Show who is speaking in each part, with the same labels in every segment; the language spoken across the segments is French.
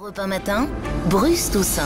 Speaker 1: Europe 1 Matin, Bruce Toussaint.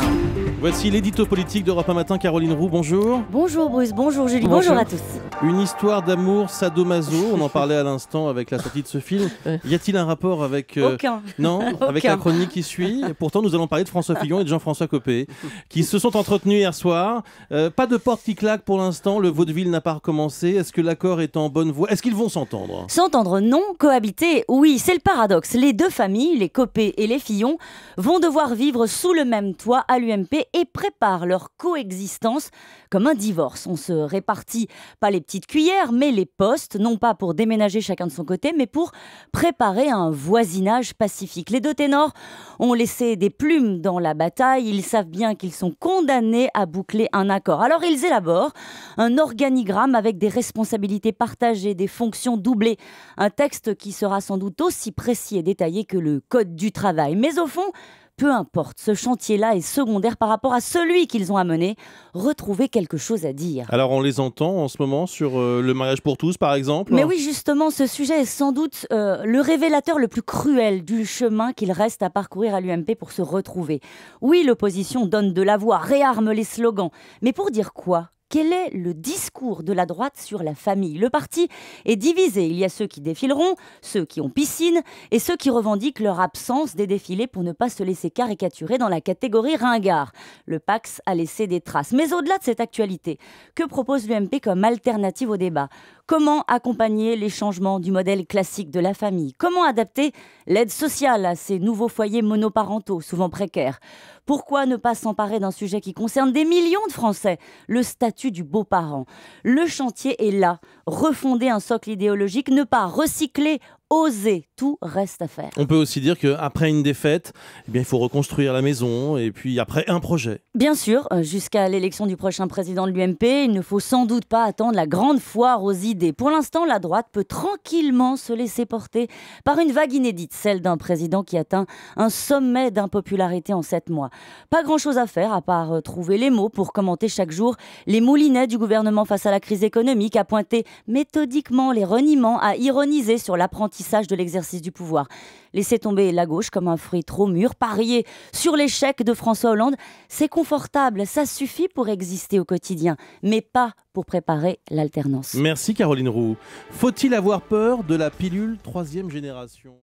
Speaker 2: Voici l'édito politique d'Europe 1 Matin, Caroline Roux, bonjour.
Speaker 3: Bonjour Bruce, bonjour Julie, bonjour à tous.
Speaker 2: Une histoire d'amour sadomaso, on en parlait à l'instant avec la sortie de ce film. Y a-t-il un rapport avec...
Speaker 3: Aucun.
Speaker 2: Non, avec la chronique qui suit. Et pourtant, nous allons parler de François Fillon et de Jean-François Copé, qui se sont entretenus hier soir. Pas de porte qui claque pour l'instant, le vaudeville n'a pas recommencé. Est-ce que l'accord est en bonne voie? Est-ce qu'ils vont s'entendre?
Speaker 3: S'entendre non, cohabiter oui, c'est le paradoxe. Les deux familles, les Copé et les Fillon, vont devoir vivre sous le même toit à l'UMP et préparent leur coexistence comme un divorce. On se répartit pas les petites cuillères, mais les postes, non pas pour déménager chacun de son côté, mais pour préparer un voisinage pacifique. Les deux ténors ont laissé des plumes dans la bataille, ils savent bien qu'ils sont condamnés à boucler un accord. Alors ils élaborent un organigramme avec des responsabilités partagées, des fonctions doublées, un texte qui sera sans doute aussi précis et détaillé que le Code du travail. Mais au fond, peu importe, ce chantier-là est secondaire par rapport à celui qu'ils ont à mener. Retrouver quelque chose à dire.
Speaker 2: Alors on les entend en ce moment sur le mariage pour tous, par exemple.
Speaker 3: Mais oui, justement, ce sujet est sans doute le révélateur le plus cruel du chemin qu'il reste à parcourir à l'UMP pour se retrouver. Oui, l'opposition donne de la voix, réarme les slogans. Mais pour dire quoi ? Quel est le discours de la droite sur la famille? Le parti est divisé. Il y a ceux qui défileront, ceux qui ont piscine et ceux qui revendiquent leur absence des défilés pour ne pas se laisser caricaturer dans la catégorie ringard. Le Pax a laissé des traces. Mais au-delà de cette actualité, que propose l'UMP comme alternative au débat? Comment accompagner les changements du modèle classique de la famille? Comment adapter l'aide sociale à ces nouveaux foyers monoparentaux, souvent précaires? Pourquoi ne pas s'emparer d'un sujet qui concerne des millions de Français, le statut du beau-parent? Le chantier est là. Refonder un socle idéologique, ne pas recycler, oser, tout reste à faire.
Speaker 2: On peut aussi dire qu'après une défaite, il faut reconstruire la maison et puis après un projet.
Speaker 3: Bien sûr, jusqu'à l'élection du prochain président de l'UMP, il ne faut sans doute pas attendre la grande foire aux idées. Pour l'instant, la droite peut tranquillement se laisser porter par une vague inédite, celle d'un président qui atteint un sommet d'impopularité en 7 mois. Pas grand-chose à faire à part trouver les mots pour commenter chaque jour les moulinets du gouvernement face à la crise économique, à pointer méthodiquement les reniements, à ironiser sur l'apprentissage de l'exercice du pouvoir. Laisser tomber la gauche comme un fruit trop mûr, parier sur l'échec de François Hollande, c'est confortable, ça suffit pour exister au quotidien, mais pas pour préparer l'alternance.
Speaker 2: Merci Caroline Roux. Faut-il avoir peur de la pilule 3e génération ?